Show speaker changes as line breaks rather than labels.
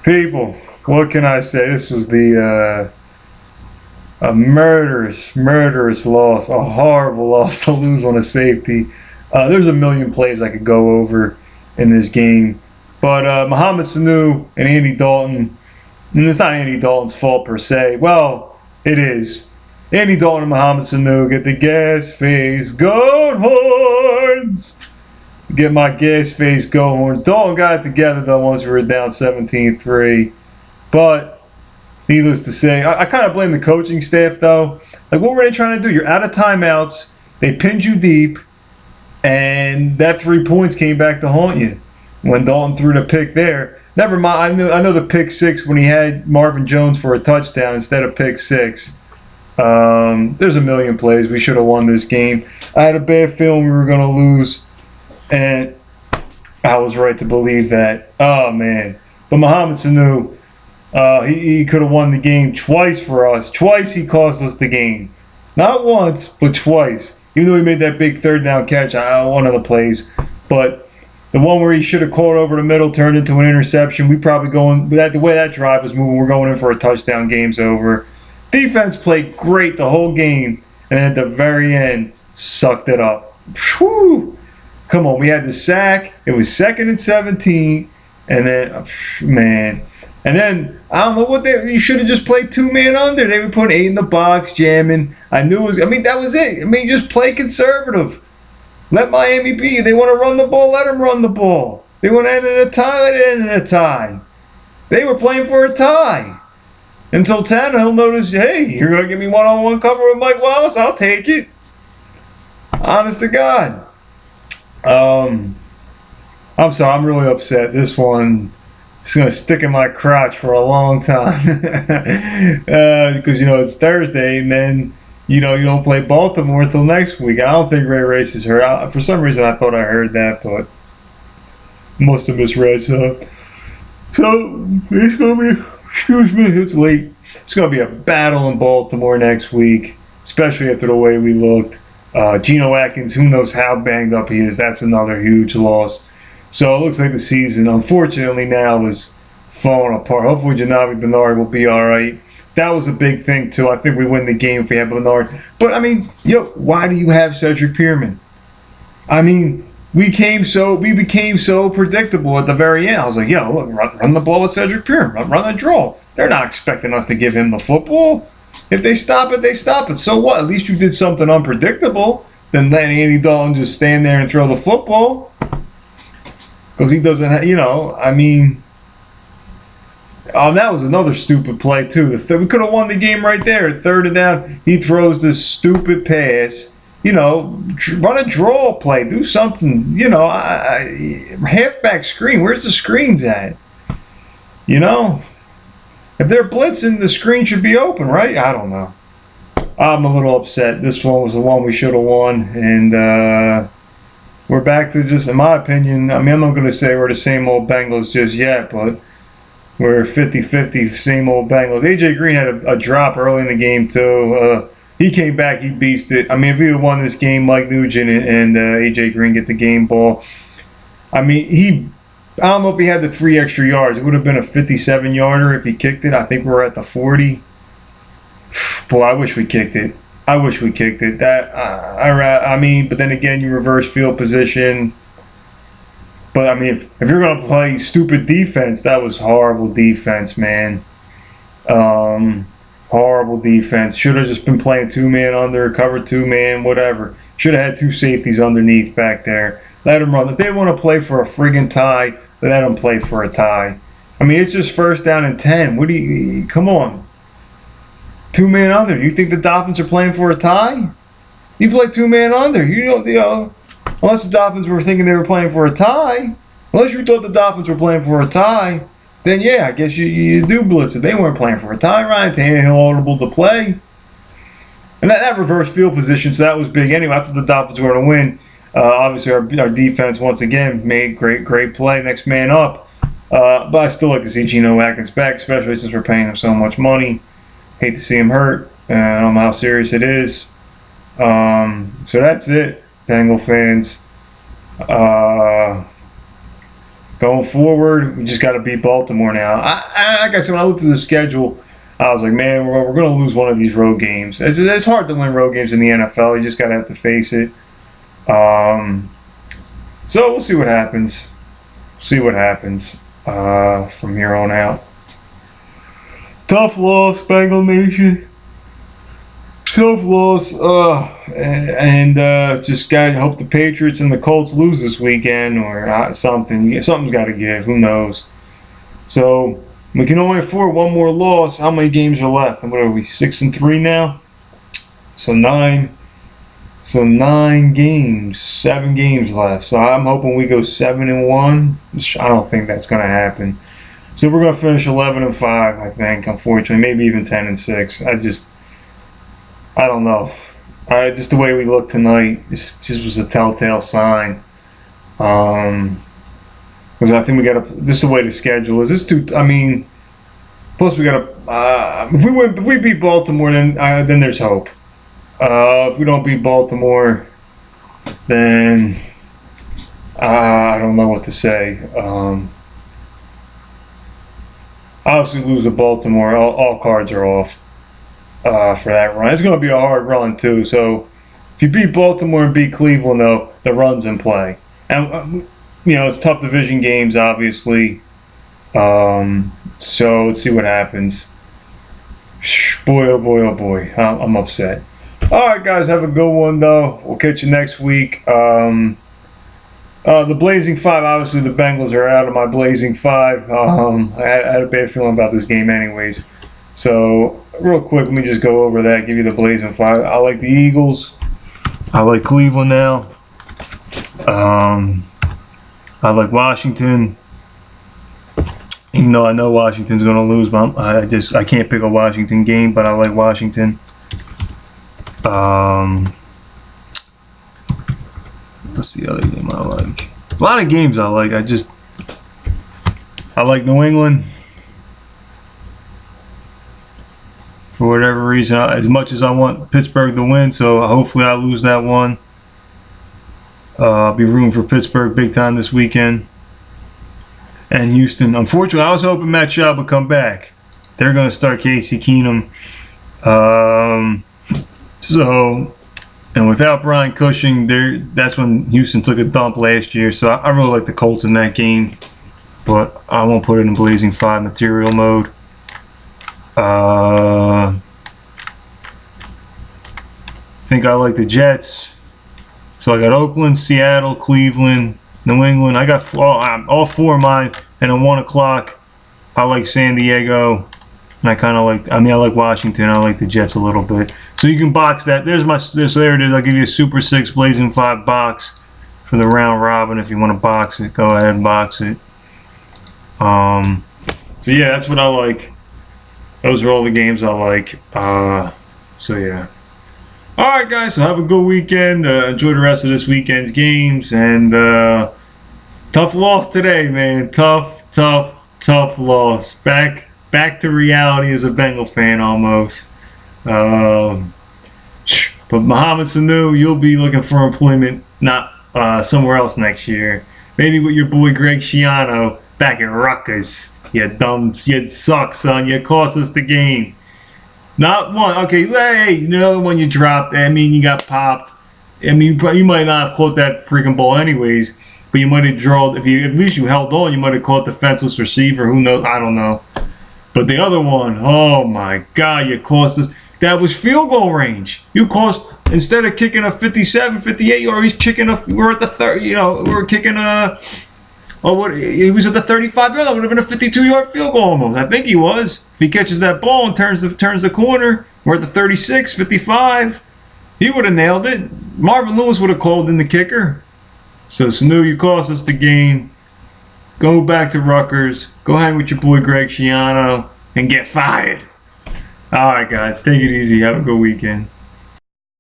People, what can I say? This was a murderous loss, a horrible loss to lose on a safety. There's a million plays I could go over in this game, but Mohamed Sanu and Andy Dalton, and it's not Andy Dalton's fault per se. Well, it is. Andy Dalton and Mohamed Sanu get the gas face goat horns. Get my gas face goat horns. Dalton got it together though once we were down 17-3, but needless to say, I kind of blame the coaching staff though. Like, what were they trying to do? You're out of timeouts. They pinned you deep, and that 3 points came back to haunt you when Dalton threw the pick there. Never mind. I know the pick six when he had Marvin Jones for a touchdown instead of pick six. There's a million plays. We should have won this game. I had a bad feeling we were going to lose, and I was right to believe that. Oh man! But Mohamed Sanu. He could have won the game twice for us. Twice he cost us the game. Not once, but twice. Even though he made that big third down catch on one of the plays. But the one where he should have caught over the middle turned into an interception. We probably going, the way that drive was moving, we're going in for a touchdown. Game's over. Defense played great the whole game. And at the very end, sucked it up. Whew. Come on, we had the sack. It was 2nd and 17. And then, man. And then, I don't know you should have just played 2-man under. They were putting 8 in the box, jamming. That was it. Just play conservative. Let Miami be. They want to run the ball, let them run the ball. They want to end in a tie, let it end in a tie. They were playing for a tie. Until Tannehill noticed, hey, you're going to give me one-on-one cover with Mike Wallace? I'll take it. Honest to God. I'm sorry, I'm really upset. This one... It's going to stick in my crotch for a long time because, it's Thursday, and then, you don't play Baltimore until next week. I don't think Ray Rice is hurt. For some reason, I thought I heard that, but must have misread. So it's going to be, it's late. It's going to be a battle in Baltimore next week, especially after the way we looked. Geno Atkins, who knows how banged up he is. That's another huge loss. So it looks like the season, unfortunately, now is falling apart. Hopefully, Janavi Bernard will be all right. That was a big thing, too. I think we win the game if we have Bernard. But, why do you have Cedric Pierman? We became so predictable at the very end. I was like, look, run the ball with Cedric Pierman. Run a draw. They're not expecting us to give him the football. If they stop it, they stop it. So what? At least you did something unpredictable than letting Andy Dalton just stand there and throw the football. Because he doesn't have, that was another stupid play, too. We could have won the game right there. 3rd and down, he throws this stupid pass. Run a draw play. Do something, halfback screen. Where's the screens at? If they're blitzing, the screen should be open, right? I don't know. I'm a little upset. This one was the one we should have won, and we're back to just, in my opinion, I'm not going to say we're the same old Bengals just yet, but we're 50-50, same old Bengals. A.J. Green had a drop early in the game, too. He came back, he beasted. If he had won this game, Mike Nugent and A.J. Green get the game ball. I don't know if he had the 3 extra yards. It would have been a 57-yarder if he kicked it. I think we're at the 40. Boy, I wish we kicked it. But then again, you reverse field position. But if you're gonna play stupid defense, that was horrible defense, man. Horrible defense. Should have just been playing 2-man under, cover 2-man, whatever. Should have had 2 safeties underneath back there. Let them run. If they want to play for a friggin' tie, let them play for a tie. It's just 1st down and 10. Come on. 2-man under. You think the Dolphins are playing for a tie? You play 2-man under. Unless the Dolphins were thinking they were playing for a tie. Unless you thought the Dolphins were playing for a tie, then yeah, I guess you do blitz it. They weren't playing for a tie. Ryan Tannehill audible to play. And that reverse field position, so that was big anyway. I thought the Dolphins were going to win. Obviously, our defense, once again, made great play. Next man up. But I still like to see Geno Atkins back, especially since we're paying him so much money. Hate to see him hurt. I don't know how serious it is. So that's it, Bengal fans. going forward, we just got to beat Baltimore now. Like I said, when I looked at the schedule, I was like, man, we're going to lose one of these road games. It's hard to win road games in the NFL. You just got to have to face it. So we'll see what happens. See what happens from here on out. Tough loss, Bengal Nation. Tough loss. Just gotta hope the Patriots and the Colts lose this weekend or something. Something's got to give. Who knows? So we can only afford one more loss. How many games are left? And what are we? 6-3 now. So 9. So 9 games, 7 games left. So I'm hoping we go 7-1. I don't think that's gonna happen. So we're gonna finish 11-5. I think, unfortunately, maybe even 10-6. I don't know. Just the way we looked tonight just was a telltale sign. Because I think we got to. Just the way the schedule is. This too. I mean, plus we got to. If we beat Baltimore, then there's hope. If we don't beat Baltimore, then I don't know what to say. Obviously, lose to Baltimore. All cards are off. For that run. It's going to be a hard run, too. So, if you beat Baltimore and beat Cleveland, though, the run's in play. And, it's tough division games, obviously. So, let's see what happens. Boy, oh boy, oh boy. I'm upset. All right, guys, have a good one, though. We'll catch you next week. The Blazing 5, obviously, the Bengals are out of my Blazing 5. I had a bad feeling about this game anyways. So, real quick, let me just go over that, give you the Blazing 5. I like the Eagles. I like Cleveland now. I like Washington. Even though I know Washington's going to lose, but I can't pick a Washington game, but I like Washington. What's the other game I like? A lot of games I like. I like New England. For whatever reason, as much as I want Pittsburgh to win, so hopefully I lose that one. I'll be rooting for Pittsburgh big time this weekend. And Houston. Unfortunately, I was hoping Matt Schaub would come back. They're going to start Casey Keenum. And without Brian Cushing, that's when Houston took a dump last year. So I really like the Colts in that game. But I won't put it in Blazing 5 material mode. I think I like the Jets. So I got Oakland, Seattle, Cleveland, New England. I got all 4 of mine. And at 1 o'clock, I like San Diego. And I kind of like, I like Washington. I like the Jets a little bit. So you can box that. There it is. I'll give you a Super 6 Blazing 5 box for the round robin. If you want to box it, go ahead and box it. So yeah, that's what I like. Those are all the games I like. So yeah. All right, guys. So have a good weekend. Enjoy the rest of this weekend's games. And tough loss today, man. Tough loss. Back to reality as a Bengal fan almost. But Mohamed Sanu, you'll be looking for employment, not somewhere else next year. Maybe with your boy Greg Schiano back at Rutgers. You suck, son. You cost us the game. Not one. Okay, hey, the one you dropped. I mean, you got popped. I mean, you might not have caught that freaking ball anyways, but you might have drawn. At least you held on, you might have caught the defenseless receiver. Who knows? I don't know. But the other one, oh my God, you cost us. That was field goal range. You cost, instead of kicking a 57, 58 yard, he's kicking we're at the 30, we're kicking he was at the 35 yard. That would have been a 52-yard field goal almost. I think he was. If he catches that ball and turns the corner, we're at the 36, 55. He would have nailed it. Marvin Lewis would have called in the kicker. So Sanu, you cost us the game. Go back to Rutgers. Go hang with your boy Greg Schiano and get fired. All right, guys. Take it easy. Have a good weekend.